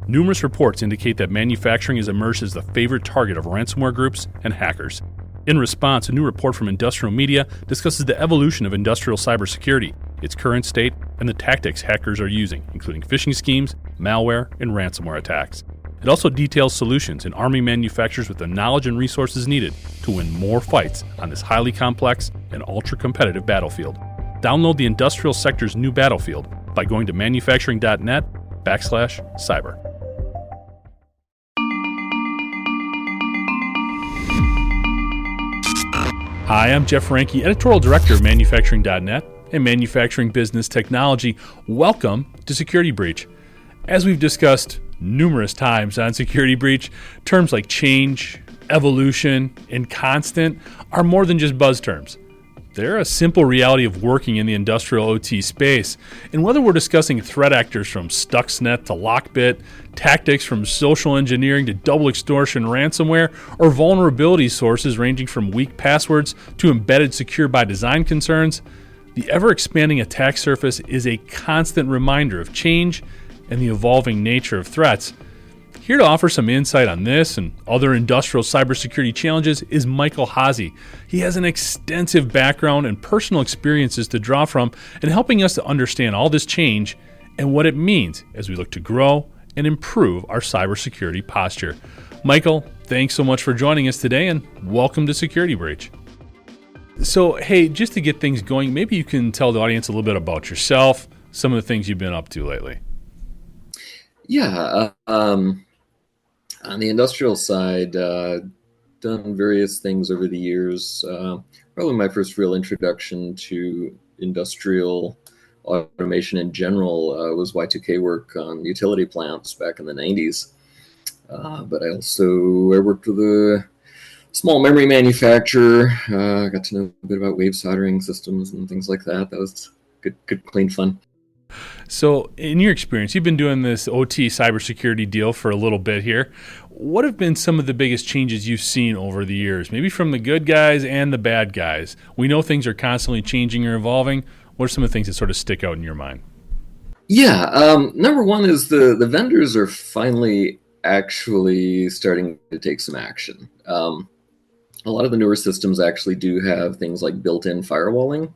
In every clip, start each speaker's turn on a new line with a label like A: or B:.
A: Numerous reports indicate that manufacturing has emerged as the favorite target of ransomware groups and hackers. In response, a new report from Industrial Media discusses the evolution of industrial cybersecurity, its current state, and the tactics hackers are using, including phishing schemes, malware, and ransomware attacks. It also details solutions in arming manufacturers with the knowledge and resources needed to win more fights on this highly complex and ultra-competitive battlefield. Download the industrial sector's new battlefield by going to manufacturing.net/cyber. Hi, I'm Jeff Ranke, Editorial Director of Manufacturing.net and Manufacturing Business Technology. Welcome to Security Breach. As we've discussed numerous times on Security Breach, terms like change, evolution, and constant are more than just buzz terms. They're a simple reality of working in the industrial OT space. And whether we're discussing threat actors from Stuxnet to Lockbit, tactics from social engineering to double-extortion ransomware, or vulnerability sources ranging from weak passwords to embedded secure by design concerns, the ever-expanding attack surface is a constant reminder of change and the evolving nature of threats. Here to offer some insight on this and other industrial cybersecurity challenges is Michael Haase. He has an extensive background and personal experiences to draw from in helping us to understand all this change and what it means as we look to grow and improve our cybersecurity posture. Michael, thanks so much for joining us today and welcome to Security Breach. So, hey, just to get things going, maybe you can tell the audience a little bit about yourself, some of the things you've been up to lately.
B: Yeah, on the industrial side, done various things over the years. Probably my first real introduction to industrial automation in general was Y2K work on utility plants back in the 90s. But I worked with a small memory manufacturer. Got to know a bit about wave soldering systems and things like that. That was good, clean fun.
A: So in your experience, you've been doing this OT cybersecurity deal for a little bit here. What have been some of the biggest changes you've seen over the years, maybe from the good guys and the bad guys? We know things are constantly changing or evolving. What are some of the things that sort of stick out in your mind?
B: Yeah, number one is the vendors are finally actually starting to take some action. A lot of the newer systems actually do have things like built-in firewalling.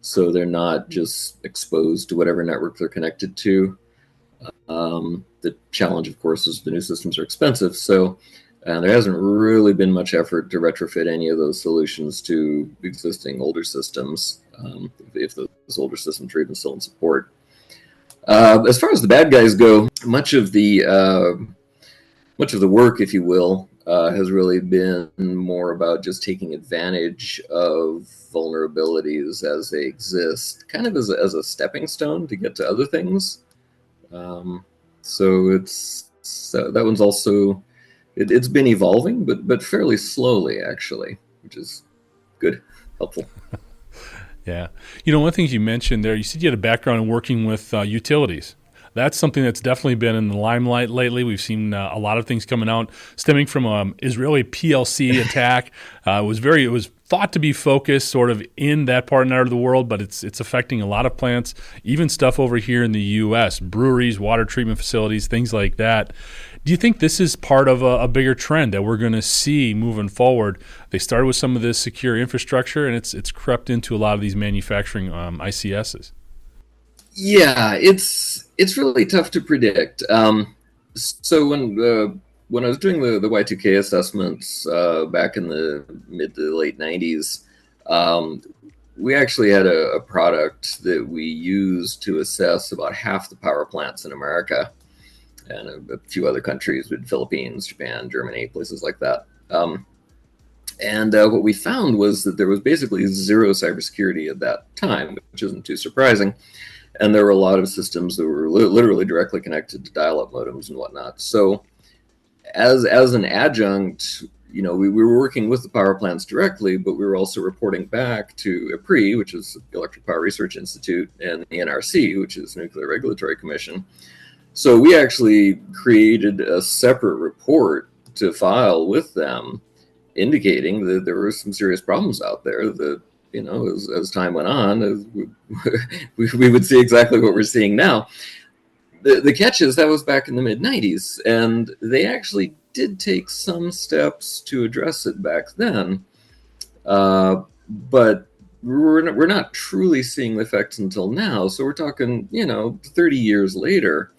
B: So they're not just exposed to whatever network they're connected to. The challenge, of course, is the new systems are expensive. So there hasn't really been much effort to retrofit any of those solutions to existing older systems, if those older systems are even still in support. As far as the bad guys go, much of the work, if you will, has really been more about just taking advantage of vulnerabilities as they exist, kind of as a stepping stone to get to other things. So that one's also, it's been evolving, but fairly slowly, actually, which is good, helpful.
A: Yeah. You know, one of the things you mentioned there, you said you had a background in working with utilities. That's something that's definitely been in the limelight lately. We've seen a lot of things coming out stemming from an Israeli PLC attack. It was thought to be focused sort of in that part of the world, but it's affecting a lot of plants, even stuff over here in the U.S., breweries, water treatment facilities, things like that. Do you think this is part of a bigger trend that we're going to see moving forward? They started with some of this secure infrastructure, and it's crept into a lot of these manufacturing ICSs.
B: Yeah, it's really tough to predict. So when I was doing the Y2K assessments back in the mid to late 90s, we actually had a product that we used to assess about half the power plants in America and a few other countries, with Philippines, Japan, Germany, places like that. And what we found was that there was basically zero cybersecurity at that time, which isn't too surprising. And there were a lot of systems that were literally directly connected to dial-up modems and whatnot. So as an adjunct, we were working with the power plants directly, but we were also reporting back to EPRI, which is the Electric Power Research Institute, and the NRC, which is Nuclear Regulatory Commission. So we actually created a separate report to file with them, indicating that there were some serious problems out there that, as time went on, we would see exactly what we're seeing now. the catch is that was back in the mid 90s, and they actually did take some steps to address it back then. But we're not truly seeing the effects until now. So we're talking, 30 years later.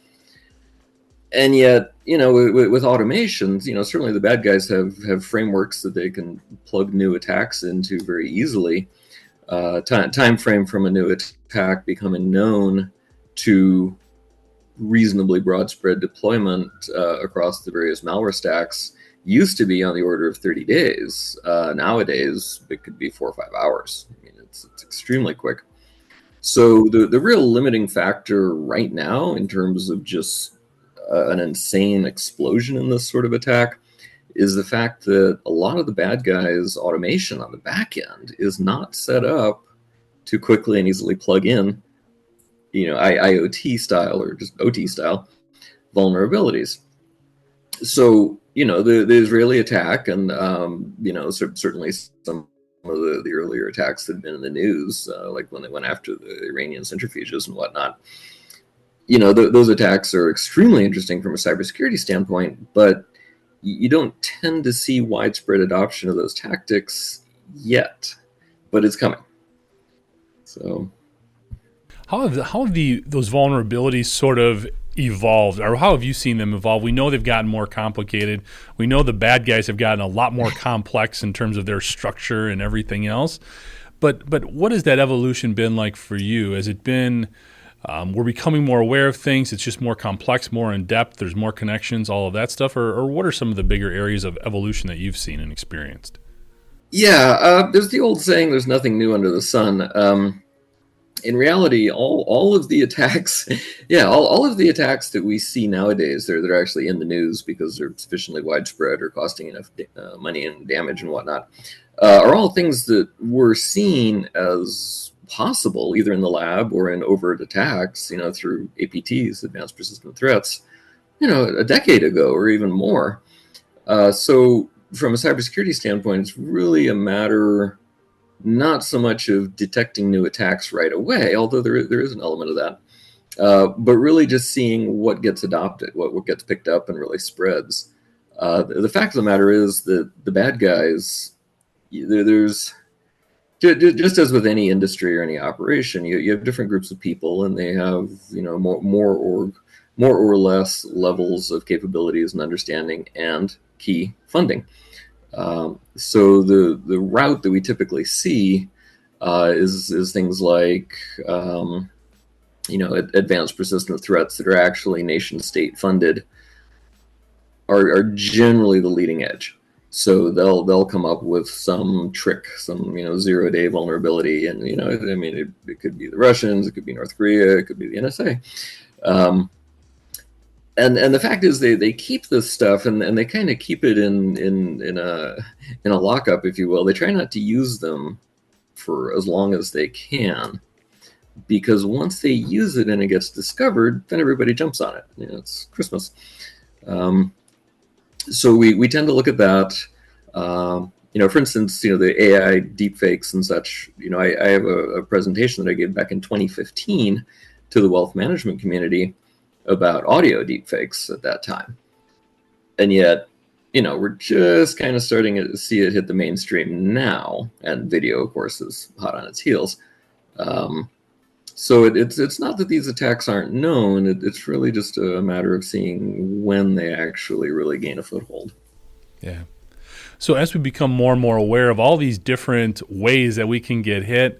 B: And yet, with automations, certainly the bad guys have frameworks that they can plug new attacks into very easily. Time frame from a new attack becoming known to reasonably broad spread deployment across the various malware stacks used to be on the order of 30 days. Nowadays, it could be 4 or 5 hours. I mean, it's extremely quick. So the real limiting factor right now in terms of just an insane explosion in this sort of attack is the fact that a lot of the bad guys' automation on the back end is not set up to quickly and easily plug in, IoT style or just OT style vulnerabilities. So, the Israeli attack and, certainly some of the earlier attacks that had been in the news, like when they went after the Iranian centrifuges and whatnot, those attacks are extremely interesting from a cybersecurity standpoint, but you don't tend to see widespread adoption of those tactics yet, but it's coming. So,
A: how have those vulnerabilities sort of evolved, or how have you seen them evolve? We know they've gotten more complicated. We know the bad guys have gotten a lot more complex in terms of their structure and everything else. But what has that evolution been like for you? Has it been we're becoming more aware of things, it's just more complex, more in depth, there's more connections, all of that stuff, or what are some of the bigger areas of evolution that you've seen and experienced?
B: Yeah, there's the old saying, there's nothing new under the sun. In reality, all of the attacks, all of the attacks that we see nowadays, they're actually in the news because they're sufficiently widespread or costing enough money and damage and whatnot, are all things that were seen as possible either in the lab or in overt attacks, through APTs, advanced persistent threats, a decade ago or even more. So from a cybersecurity standpoint, it's really a matter not so much of detecting new attacks right away, although there is an element of that, but really just seeing what gets adopted, what gets picked up and really spreads. The fact of the matter is that the bad guys, there's just as with any industry or any operation, you have different groups of people, and they have more or less levels of capabilities and understanding and key funding. So the route that we typically see is things like advanced persistent threats that are actually nation state funded are generally the leading edge. So they'll come up with some trick, some 0-day vulnerability, and it could be the Russians, it could be North Korea, it could be the NSA, and the fact is they keep this stuff and they kind of keep it in a lockup, if you will. They try not to use them for as long as they can, because once they use it and it gets discovered, then everybody jumps on it. It's Christmas. So we tend to look at that. For instance, the AI deepfakes and such. I have a presentation that I gave back in 2015 to the wealth management community about audio deepfakes at that time. And yet, we're just kind of starting to see it hit the mainstream now, and video, of course, is hot on its heels. So it's not that these attacks aren't known. It's really just a matter of seeing when they actually really gain a foothold.
A: Yeah. So as we become more and more aware of all these different ways that we can get hit,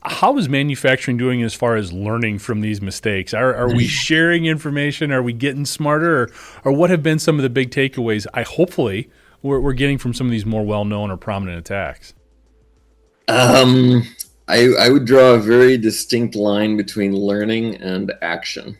A: how is manufacturing doing as far as learning from these mistakes? Are we sharing information? Are we getting smarter? Or what have been some of the big takeaways hopefully we're getting from some of these more well-known or prominent attacks?
B: I would draw a very distinct line between learning and action.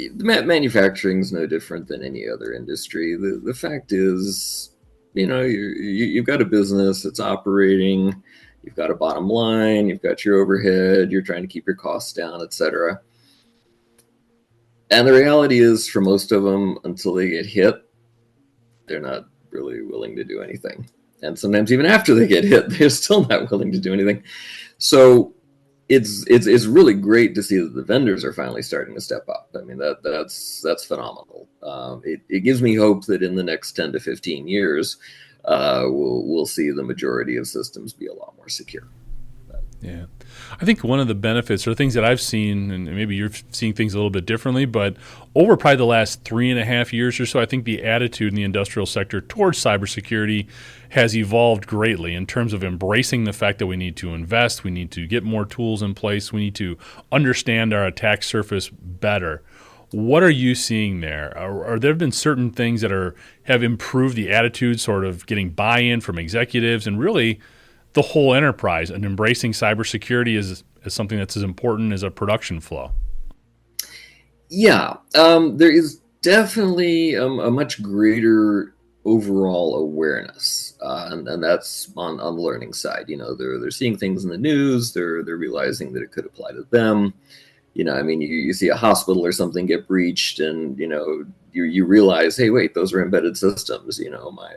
B: Manufacturing is no different than any other industry. The fact is, you've got a business, it's operating, you've got a bottom line, you've got your overhead, you're trying to keep your costs down, etc. And the reality is, for most of them, until they get hit, they're not really willing to do anything. And sometimes even after they get hit, they're still not willing to do anything. So it's really great to see that the vendors are finally starting to step up. I mean, that's phenomenal. It gives me hope that in the next 10 to 15 years, we'll see the majority of systems be a lot more secure.
A: Yeah. I think one of the benefits or things that I've seen, and maybe you're seeing things a little bit differently, but over probably the last 3.5 years or so, I think the attitude in the industrial sector towards cybersecurity has evolved greatly in terms of embracing the fact that we need to invest, we need to get more tools in place, we need to understand our attack surface better. What are you seeing there? Are there been certain things that have improved the attitude, sort of getting buy-in from executives and really the whole enterprise, and embracing cybersecurity as something that's as important as a production flow?
B: Yeah, there is definitely a much greater overall awareness, and that's on the learning side. You know, they're seeing things in the news. They're realizing that it could apply to them. You know, I mean, you see a hospital or something get breached, and you realize, hey, wait, those are embedded systems. You know, my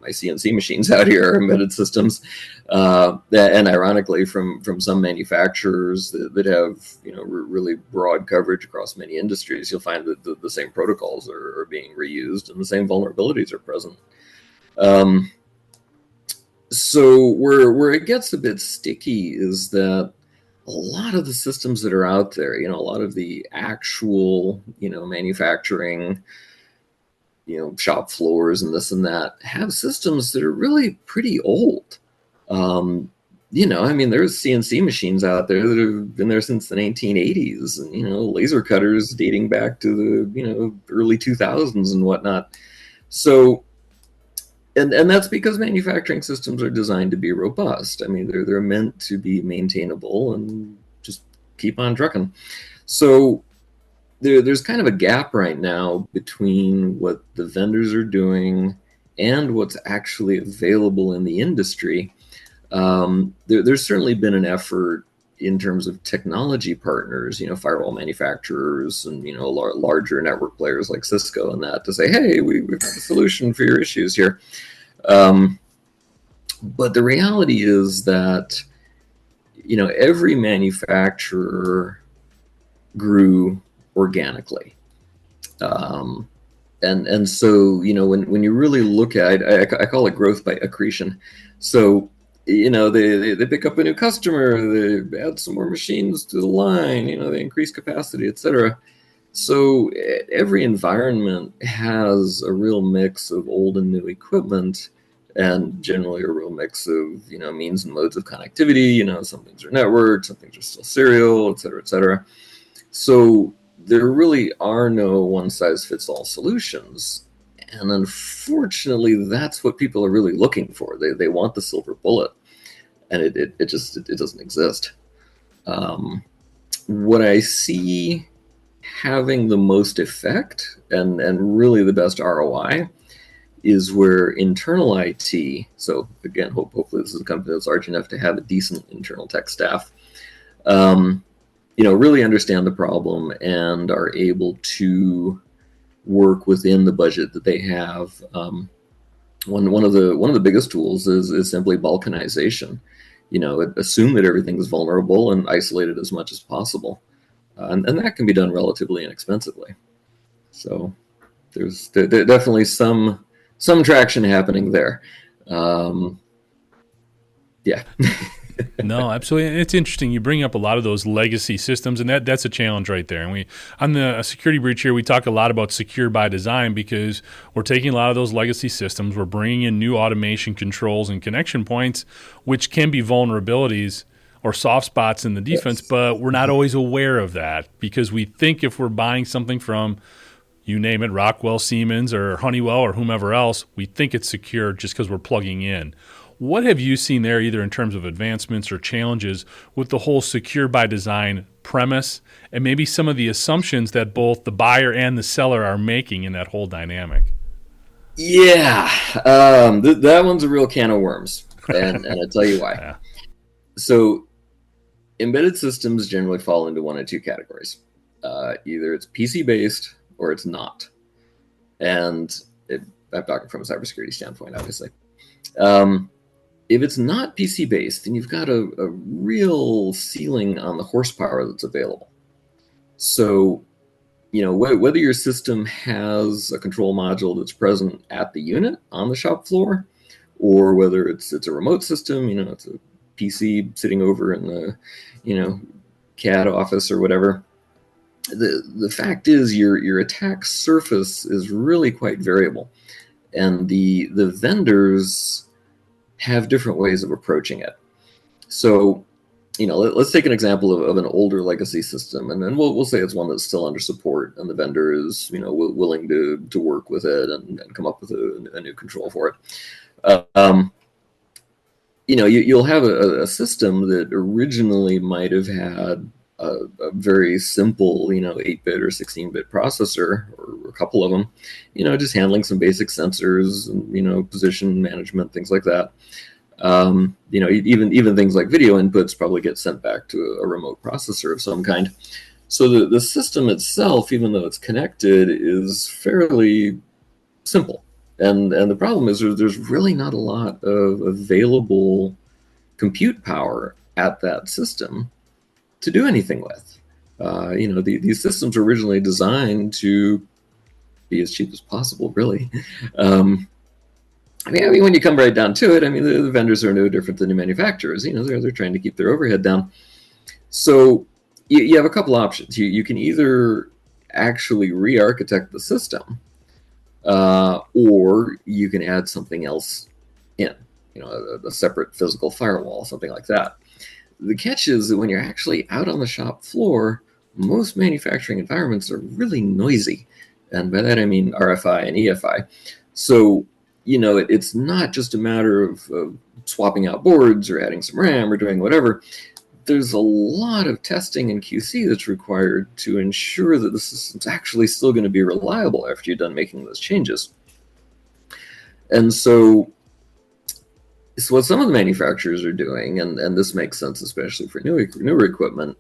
B: CNC machines out here are embedded systems, and ironically, from some manufacturers that have really broad coverage across many industries, you'll find that the same protocols are being reused and the same vulnerabilities are present. So where it gets a bit sticky is that a lot of the systems that are out there, a lot of the actual, manufacturing, shop floors and this and that have systems that are really pretty old. I mean, there's CNC machines out there that have been there since the 1980s, and laser cutters dating back to the early 2000s and whatnot. So, and that's because manufacturing systems are designed to be robust. I mean, they're meant to be maintainable and just keep on trucking. So there's kind of a gap right now between what the vendors are doing and what's actually available in the industry. There's certainly been an effort in terms of technology partners, firewall manufacturers and, larger network players like Cisco and that, to say, hey, we've got a solution for your issues here. But the reality is that, every manufacturer grew organically. And so, when you really look at it, I call it growth by accretion. So, they pick up a new customer, they add some more machines to the line, they increase capacity, etc. So every environment has a real mix of old and new equipment, and generally a real mix of, means and modes of connectivity. Some things are networked, some things are still serial, etc., etc. So there really are no one-size-fits-all solutions. And unfortunately, that's what people are really looking for. They want the silver bullet, and it doesn't exist. What I see having the most effect and really the best ROI is where internal IT. So again, hopefully this is a company that's large enough to have a decent internal tech staff. Really understand the problem and are able to work within the budget that they have. One of the biggest tools is simply balkanization. Assume that everything is vulnerable and isolate it as much as possible, and that can be done relatively inexpensively. So there's definitely some traction happening there. Yeah.
A: No, absolutely. And it's interesting. You bring up a lot of those legacy systems, and that's a challenge right there. And we, on the security breach here, we talk a lot about secure by design because we're taking a lot of those legacy systems, we're bringing in new automation controls and connection points, which can be vulnerabilities or soft spots in the defense, yes. But we're not always aware of that because we think if we're buying something from, you name it, Rockwell, Siemens, or Honeywell, or whomever else, we think it's secure just because we're plugging in. What have you seen there, either in terms of advancements or challenges with the whole secure by design premise, and maybe some of the assumptions that both the buyer and the seller are making in that whole dynamic?
B: Yeah, that one's a real can of worms, and I'll tell you why. Yeah. So embedded systems generally fall into one of two categories. Either it's PC-based or it's not. And I'm talking from a cybersecurity standpoint, obviously. If it's not PC based, then you've got a real ceiling on the horsepower that's available. So, whether your system has a control module that's present at the unit on the shop floor, or whether it's a remote system, it's a PC sitting over in the, CAD office or whatever. The fact is your attack surface is really quite variable, and the vendors have different ways of approaching it. So, let's take an example of an older legacy system, and then we'll say it's one that's still under support, and the vendor is willing to work with it and come up with a new control for it. You'll have a system that originally might have had a very simple 8-bit or 16-bit processor, or a couple of them, just handling some basic sensors and position management, things like that. Even things like video inputs probably get sent back to a remote processor of some kind. So the system itself, even though it's connected, is fairly simple. And the problem is there's really not a lot of available compute power at that system to do anything with. These systems were originally designed to be as cheap as possible, really. I mean, when you come right down to it, the vendors are no different than the manufacturers. They're trying to keep their overhead down. So you have a couple options. You can either actually re-architect the system, or you can add something else in, a separate physical firewall, something like that. The catch is that when you're actually out on the shop floor, most manufacturing environments are really noisy. And by that I mean RFI and EFI. So, it's not just a matter of swapping out boards or adding some RAM or doing whatever. There's a lot of testing and QC that's required to ensure that the system's actually still going to be reliable after you're done making those changes. And so what some of the manufacturers are doing, and this makes sense especially for newer equipment,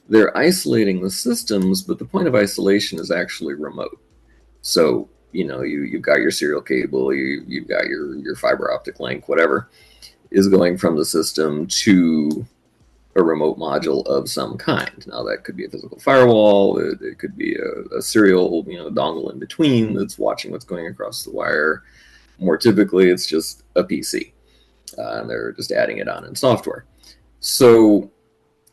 B: they're isolating the systems, but the point of isolation is actually remote. So, you've got your serial cable, you've got your fiber optic link, whatever, is going from the system to a remote module of some kind. Now, that could be a physical firewall, it could be a serial dongle in between that's watching what's going across the wire. More typically, it's just a PC, and they're just adding it on in software. So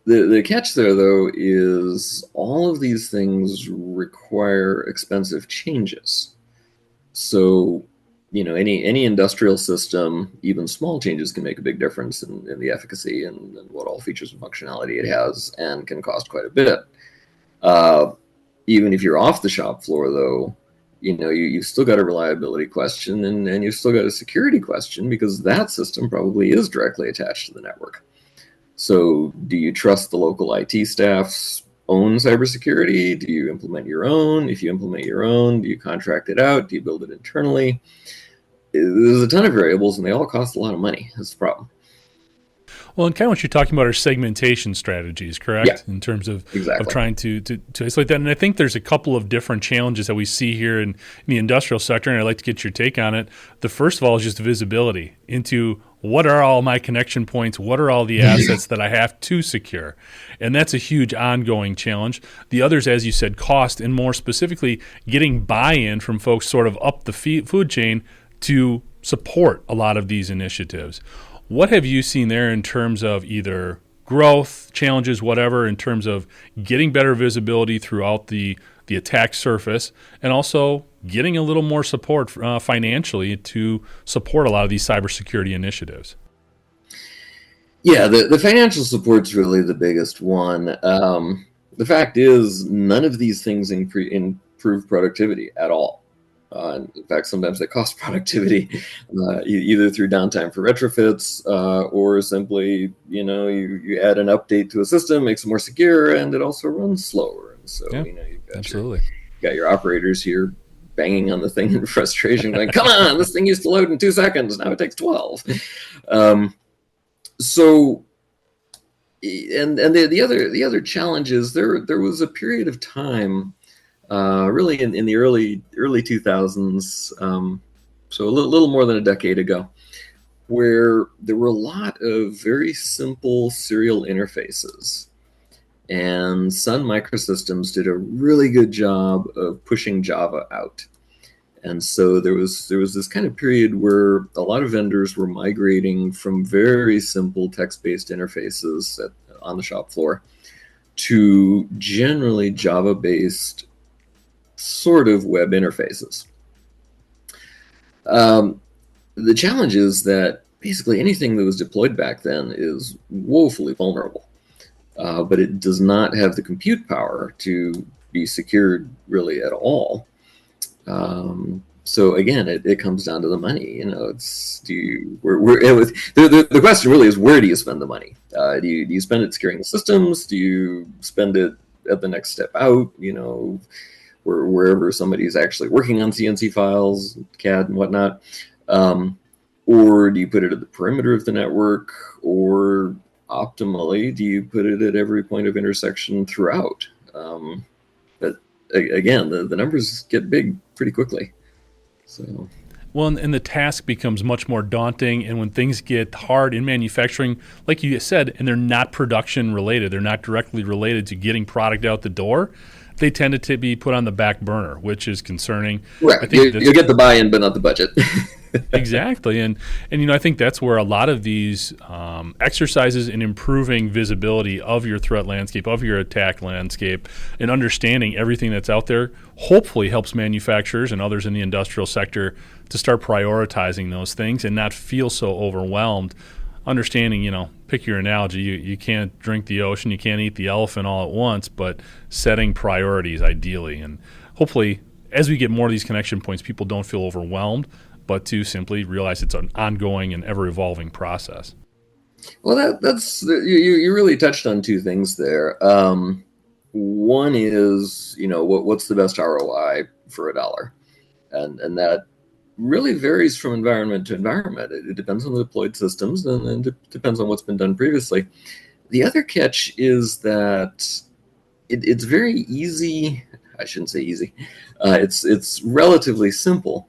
B: the catch there, though, is all of these things require expensive changes. So, any industrial system, even small changes can make a big difference in the efficacy and what all features and functionality it has, and can cost quite a bit. Even if you're off the shop floor, though, you've still got a reliability question, and you've still got a security question, because that system probably is directly attached to the network. So do you trust the local IT staff's own cybersecurity? Do you implement your own? If you implement your own, do you contract it out? Do you build it internally? There's a ton of variables, and they all cost a lot of money. That's the problem.
A: Well, and kind of what you're talking about are segmentation strategies, correct?
B: Yeah,
A: in terms of
B: exactly.
A: Of trying to isolate that. And I think there's a couple of different challenges that we see here in the industrial sector, and I'd like to get your take on it. The first of all is just visibility into what are all my connection points, what are all the assets that I have to secure. And that's a huge ongoing challenge. The others, as you said, cost, and more specifically, getting buy-in from folks sort of up the food chain to support a lot of these initiatives. What have you seen there in terms of either growth, challenges, whatever, in terms of getting better visibility throughout the attack surface, and also getting a little more support financially to support a lot of these cybersecurity initiatives?
B: Yeah, the financial support's really the biggest one. The fact is, none of these things improve productivity at all. In fact, sometimes they cost productivity, either through downtime for retrofits, or simply, you add an update to a system, makes it more secure, and it also runs slower. And so,
A: yeah,
B: you've got your operators here banging on the thing in frustration, going, "Come on, this thing used to load in 2 seconds, now it takes 12." So, and the other challenge is there was a period of time. Really in the early 2000s, so a little more than a decade ago, where there were a lot of very simple serial interfaces. And Sun Microsystems did a really good job of pushing Java out. And so there was this kind of period where a lot of vendors were migrating from very simple text-based interfaces on the shop floor to generally Java-based sort of web interfaces. The challenge is that basically anything that was deployed back then is woefully vulnerable, but it does not have the compute power to be secured really at all. So again, it comes down to the money. It's the question really is, where do you spend the money? Do you spend it securing the systems? Do you spend it at the next step out? Wherever somebody's actually working on CNC files, CAD and whatnot, or do you put it at the perimeter of the network, or optimally, do you put it at every point of intersection throughout? But again, the numbers get big pretty quickly. So.
A: Well, and the task becomes much more daunting. And when things get hard in manufacturing, like you said, and they're not production related, they're not directly related to getting product out the door, they tend to be put on the back burner, which is concerning.
B: Right.
A: I think
B: you get the buy-in, but not the budget.
A: Exactly. And I think that's where a lot of these exercises in improving visibility of your threat landscape, of your attack landscape, and understanding everything that's out there hopefully helps manufacturers and others in the industrial sector to start prioritizing those things and not feel so overwhelmed. Understanding, pick your analogy, you can't drink the ocean, you can't eat the elephant all at once, but setting priorities ideally. And hopefully, as we get more of these connection points, people don't feel overwhelmed, but to simply realize it's an ongoing and ever-evolving process.
B: Well, that's you really touched on two things there. One is, what's the best ROI for $1? And that really varies from environment to environment. It depends on the deployed systems, and it depends on what's been done previously. The other catch is that it's very easy. I shouldn't say easy. It's relatively simple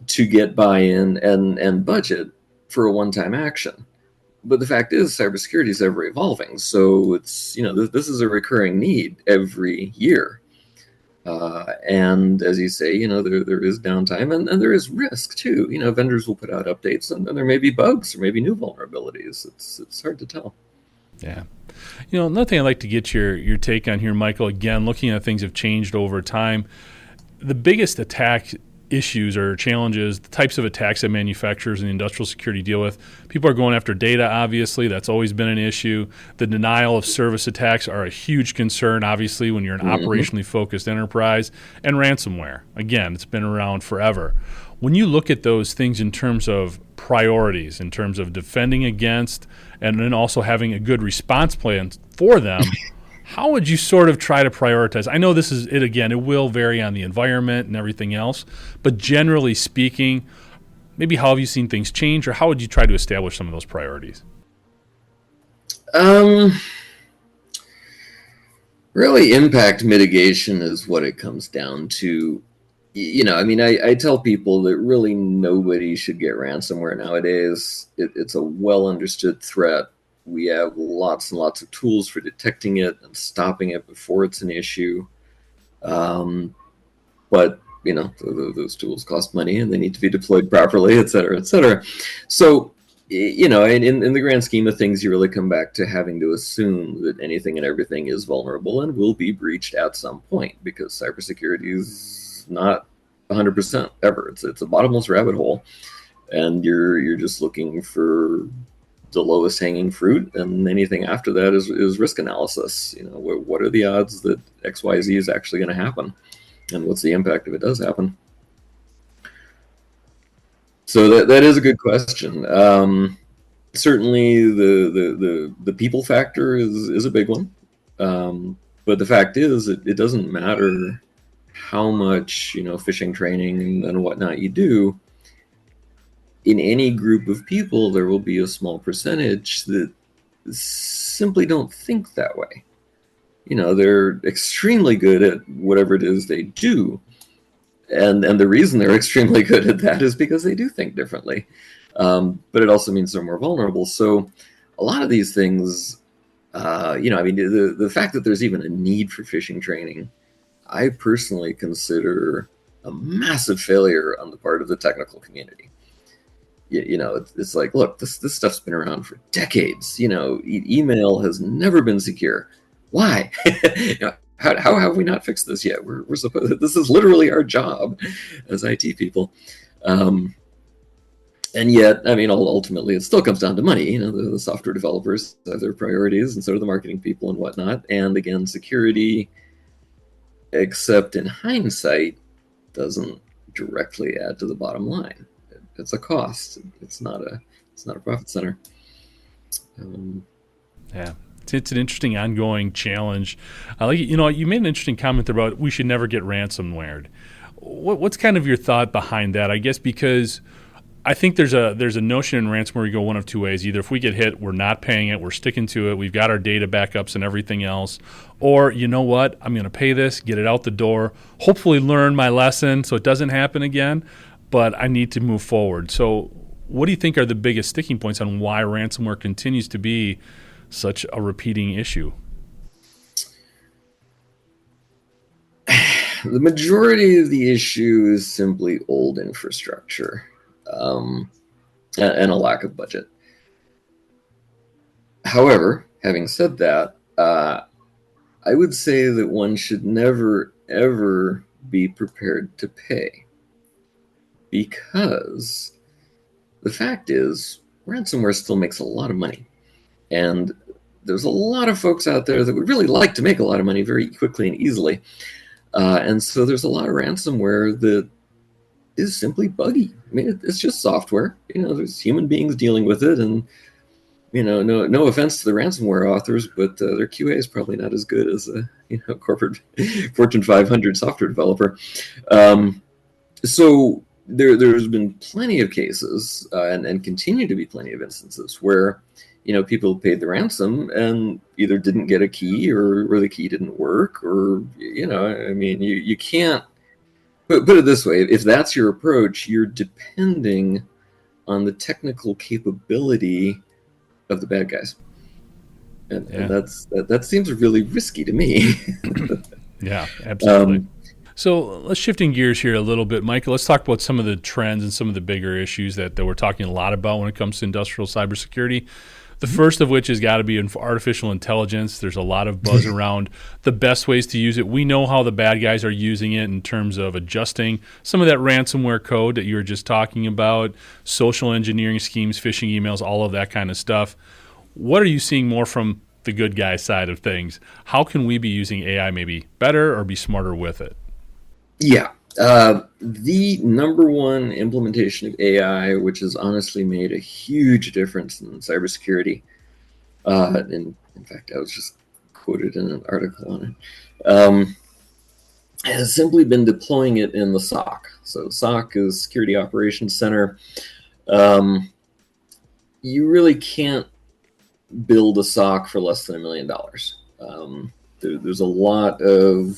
B: to get buy-in and budget for a one-time action. But the fact is, cybersecurity is ever evolving. So it's, this is a recurring need every year. And as you say, there is downtime and there is risk too. Vendors will put out updates and there may be bugs or maybe new vulnerabilities. It's hard to tell.
A: Yeah. Another thing I'd like to get your take on here, Michael, again, looking at things have changed over time. The biggest attack issues or challenges, the types of attacks that manufacturers and industrial security deal with. People are going after data, obviously. That's always been an issue. The denial of service attacks are a huge concern, obviously, when you're an operationally focused enterprise. And ransomware. Again, it's been around forever. When you look at those things in terms of priorities, in terms of defending against, and then also having a good response plan for them, how would you sort of try to prioritize? I know this is it again. It will vary on the environment and everything else, but generally speaking, maybe how have you seen things change, or how would you try to establish some of those priorities?
B: Really, impact mitigation is what it comes down to. I tell people that really nobody should get ransomware nowadays. It's a well understood threat. We have lots and lots of tools for detecting it and stopping it before it's an issue. But, those tools cost money and they need to be deployed properly, et cetera, et cetera. So, in the grand scheme of things, you really come back to having to assume that anything and everything is vulnerable and will be breached at some point, because cybersecurity is not 100% ever. It's a bottomless rabbit hole, and you're just looking for the lowest hanging fruit, and anything after that is risk analysis. What are the odds that XYZ is actually going to happen, and what's the impact if it does happen? So that is a good question. Certainly the people factor is a big one, but the fact is it doesn't matter how much phishing training and whatnot you do. In any group of people, there will be a small percentage that simply don't think that way. They're extremely good at whatever it is they do. And the reason they're extremely good at that is because they do think differently. But it also means they're more vulnerable. So a lot of these things, the fact that there's even a need for phishing training, I personally consider a massive failure on the part of the technical community. It's like, look, this stuff's been around for decades. Email has never been secure. Why? How have we not fixed this yet? We're supposed. This is literally our job as IT people. And yet, ultimately, it still comes down to money. The software developers have their priorities, and so do the marketing people and whatnot. And again, security, except in hindsight, doesn't directly add to the bottom line. It's a cost. It's not a profit center.
A: Yeah. It's an interesting ongoing challenge. You made an interesting comment about we should never get ransomwared. What's kind of your thought behind that? I guess because I think there's a notion in ransomware you go one of two ways. Either if we get hit, we're not paying it, we're sticking to it, we've got our data backups and everything else. Or, you know what, I'm going to pay this, get it out the door, hopefully learn my lesson so it doesn't happen again, but I need to move forward. So what do you think are the biggest sticking points on why ransomware continues to be such a repeating issue?
B: The majority of the issue is simply old infrastructure. And a lack of budget. However, having said that, I would say that one should never, ever be prepared to pay. Because the fact is, ransomware still makes a lot of money. And there's a lot of folks out there that would really like to make a lot of money very quickly and easily. And so there's a lot of ransomware that is simply buggy. It's just software. There's human beings dealing with it, and no offense to the ransomware authors, but their QA is probably not as good as a corporate Fortune 500 software developer. So there's been plenty of cases, and continue to be plenty of instances where people paid the ransom and either didn't get a key or the key didn't work, or you can't. But put it this way, if that's your approach, you're depending on the technical capability of the bad guys. And that seems really risky to me.
A: Yeah, absolutely. So let's shifting gears here a little bit, Michael. Let's talk about some of the trends and some of the bigger issues that we're talking a lot about when it comes to industrial cybersecurity. The first of which has got to be artificial intelligence. There's a lot of buzz around the best ways to use it. We know how the bad guys are using it in terms of adjusting some of that ransomware code that you were just talking about, social engineering schemes, phishing emails, all of that kind of stuff. What are you seeing more from the good guy side of things? How can we be using AI maybe better or be smarter with it?
B: Yeah. The number one implementation of AI, which has honestly made a huge difference in cybersecurity, in fact, I was just quoted in an article on it, has simply been deploying it in the SOC. So SOC is Security Operations Center. You really can't build a SOC for less than $1 million. There's a lot of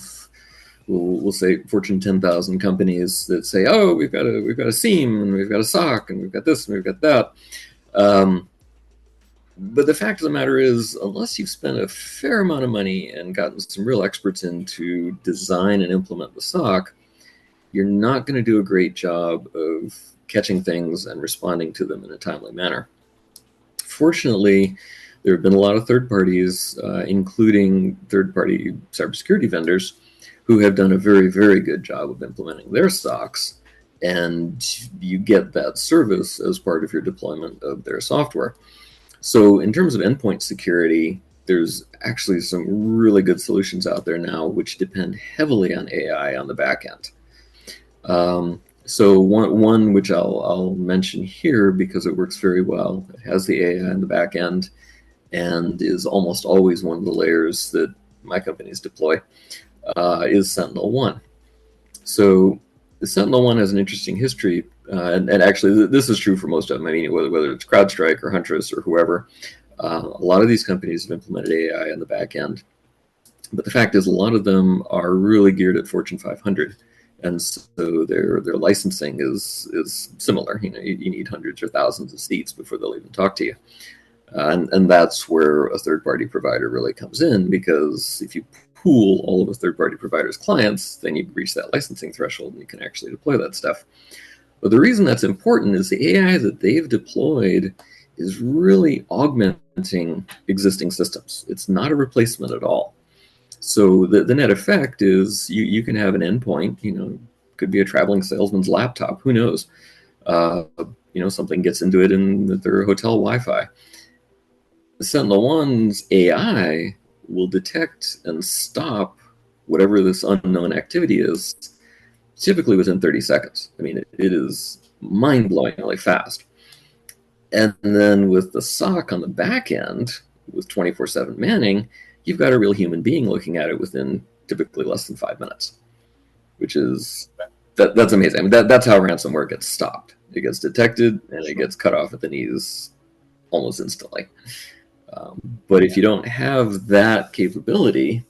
B: we'll say Fortune 10,000 companies that say, oh, we've got a SIEM and we've got a SOC and we've got this and we've got that. But the fact of the matter is, unless you've spent a fair amount of money and gotten some real experts in to design and implement the SOC, you're not going to do a great job of catching things and responding to them in a timely manner. Fortunately, there have been a lot of third parties, including third-party cybersecurity vendors, who have done a very, very good job of implementing their SOCs, and you get that service as part of your deployment of their software. So in terms of endpoint security, there's actually some really good solutions out there now which depend heavily on AI on the back end. So one which I'll mention here because it works very well. It has the AI on the back end and is almost always one of the layers that my companies deploy. Is Sentinel-1. So the Sentinel-1 has an interesting history, and actually this is true for most of them. Whether it's CrowdStrike or Huntress or whoever, a lot of these companies have implemented AI on the back end. But the fact is, a lot of them are really geared at Fortune 500, and so their licensing is similar. You need hundreds or thousands of seats before they'll even talk to you. And that's where a third-party provider really comes in, because if you pool all of a third-party provider's clients, then you reach that licensing threshold and you can actually deploy that stuff. But the reason that's important is the AI that they've deployed is really augmenting existing systems. It's not a replacement at all. So the net effect is you can have an endpoint, could be a traveling salesman's laptop, who knows? Something gets into it in their hotel Wi-Fi. SentinelOne's AI will detect and stop whatever this unknown activity is, typically within 30 seconds. I mean, it is mind-blowingly fast. And then with the SOC on the back end, with 24/7 manning, you've got a real human being looking at it within typically less than 5 minutes, which is that's amazing. I mean, that's how ransomware gets stopped. It gets detected and it gets cut off at the knees almost instantly. But if you don't have that capability,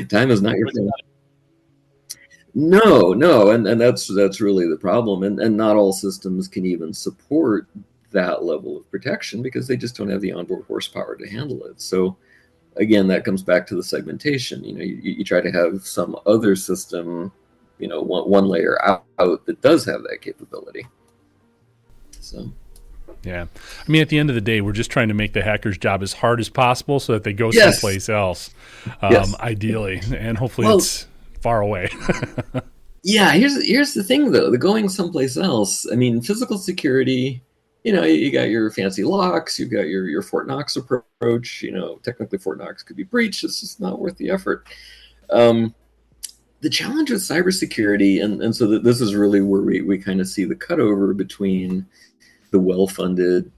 B: time is not your friend. No, and that's really the problem. And not all systems can even support that level of protection because they just don't have the onboard horsepower to handle it. So again, that comes back to the segmentation. You try to have some other system, one layer out that does have that capability. So.
A: Yeah. I mean, at the end of the day, we're just trying to make the hacker's job as hard as possible so that they go someplace else, ideally, and hopefully it's far away.
B: Yeah, here's the thing, though. The going someplace else, I mean, physical security, you got your fancy locks, you've got your Fort Knox approach. Technically Fort Knox could be breached. It's just not worth the effort. The challenge with cybersecurity, and so this is really where we kind of see the cutover between the well-funded,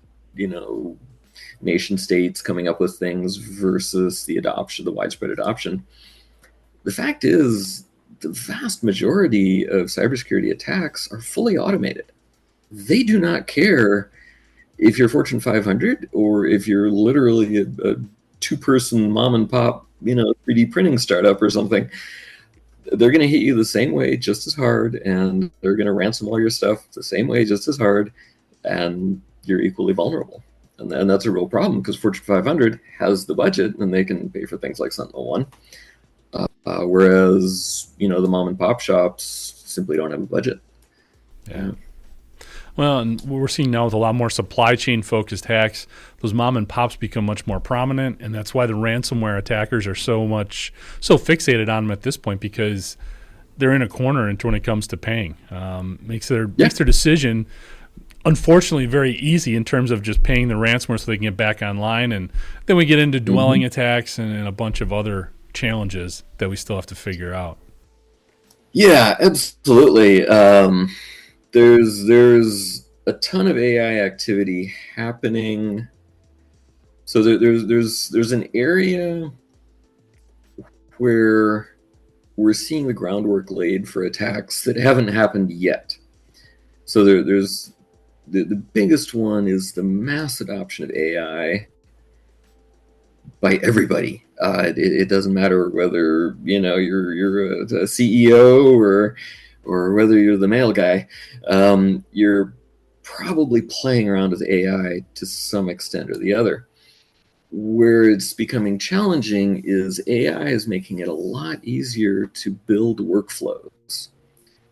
B: nation states coming up with things versus the widespread adoption. The fact is, the vast majority of cybersecurity attacks are fully automated. They do not care if you're Fortune 500 or if you're literally a two-person mom and pop, 3D printing startup or something. They're going to hit you the same way, just as hard, and they're going to ransom all your stuff the same way, just as hard. And you're equally vulnerable. And that's a real problem because Fortune 500 has the budget and they can pay for things like SentinelOne. Whereas, the mom and pop shops simply don't have a budget.
A: Yeah. Well, and what we're seeing now with a lot more supply chain focused hacks, those mom and pops become much more prominent. And that's why the ransomware attackers are so fixated on them at this point, because they're in a corner when it comes to paying. Makes their decision, unfortunately, very easy in terms of just paying the ransomware so they can get back online. And then we get into dwelling attacks and a bunch of other challenges that we still have to figure out.
B: Yeah, absolutely. There's a ton of AI activity happening. So there's an area where we're seeing the groundwork laid for attacks that haven't happened yet. So there's the biggest one is the mass adoption of AI by everybody. It doesn't matter whether you're a CEO or whether you're the mail guy. You're probably playing around with AI to some extent or the other. Where it's becoming challenging is AI is making it a lot easier to build workflows.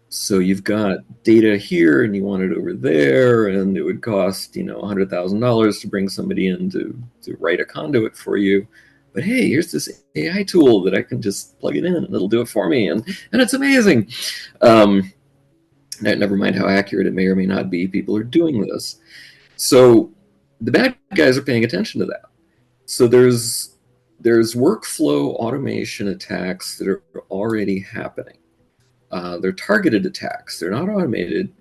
B: So you've got data here and you want it over there, and it would cost, $100,000 to bring somebody in to write a conduit for you. But hey, here's this AI tool that I can just plug it in and it'll do it for me. And it's amazing. Never mind how accurate it may or may not be. People are doing this. So the bad guys are paying attention to that. So there's workflow automation attacks that are already happening. They're targeted attacks. They're not automated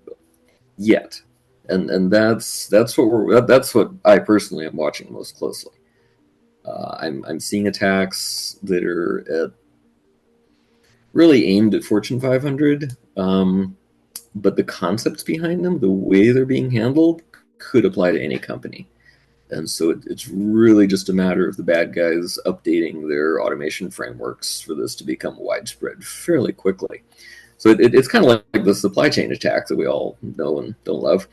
B: yet, and that's what I personally am watching most closely. I'm seeing attacks that are really aimed at Fortune 500, but the concepts behind them, the way they're being handled, could apply to any company. And so it's really just a matter of the bad guys updating their automation frameworks for this to become widespread fairly quickly. So it's kind of like the supply chain attack that we all know and don't love.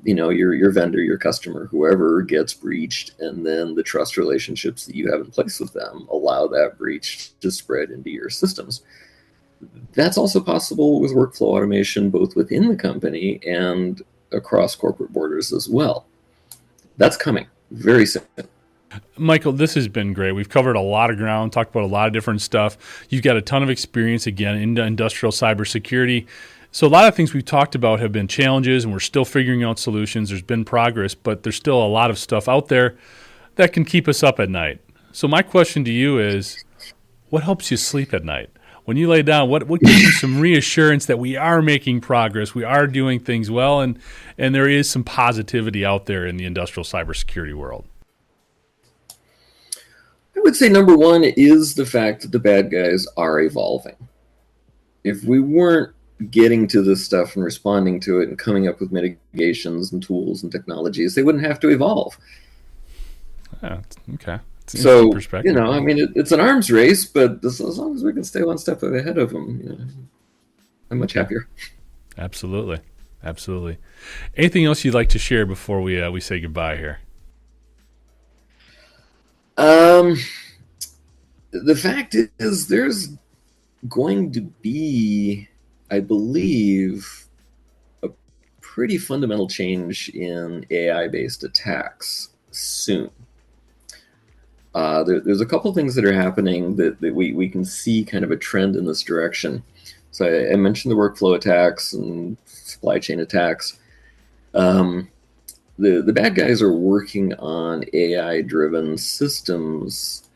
B: Your vendor, your customer, whoever gets breached, and then the trust relationships that you have in place with them allow that breach to spread into your systems. That's also possible with workflow automation, both within the company and across corporate borders as well. That's coming very soon.
A: Michael, this has been great. We've covered a lot of ground, talked about a lot of different stuff. You've got a ton of experience, again, in industrial cybersecurity. So a lot of things we've talked about have been challenges, and we're still figuring out solutions. There's been progress, but there's still a lot of stuff out there that can keep us up at night. So my question to you is, what helps you sleep at night? When you lay down, what gives you some reassurance that we are making progress, we are doing things well, and there is some positivity out there in the industrial cybersecurity world?
B: I would say number one is the fact that the bad guys are evolving. If we weren't getting to this stuff and responding to it and coming up with mitigations and tools and technologies, they wouldn't have to evolve.
A: Yeah, okay.
B: So, it's an arms race, but as long as we can stay one step ahead of them, I'm much happier.
A: Absolutely. Anything else you'd like to share before we say goodbye here?
B: The fact is, there's going to be, I believe, a pretty fundamental change in AI-based attacks soon. There's a couple things that are happening that we can see kind of a trend in this direction. So I mentioned the workflow attacks and supply chain attacks. The bad guys are working on AI-driven systems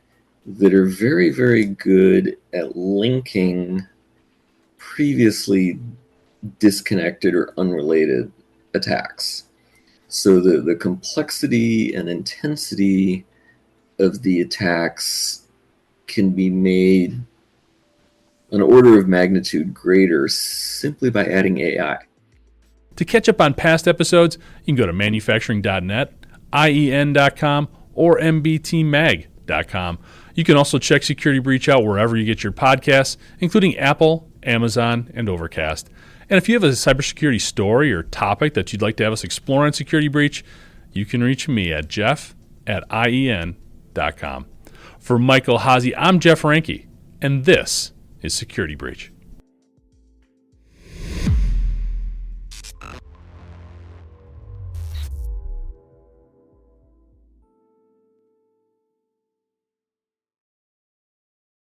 B: that are very, very good at linking previously disconnected or unrelated attacks. So the complexity and intensity of the attacks can be made an order of magnitude greater simply by adding AI.
A: To catch up on past episodes, you can go to manufacturing.net, IEN.com, or mbtmag.com. You can also check Security Breach out wherever you get your podcasts, including Apple, Amazon, and Overcast. And if you have a cybersecurity story or topic that you'd like to have us explore on Security Breach, you can reach me at jeff@IEN.com. For Michael Haase, I'm Jeff Ranke, and this is Security Breach.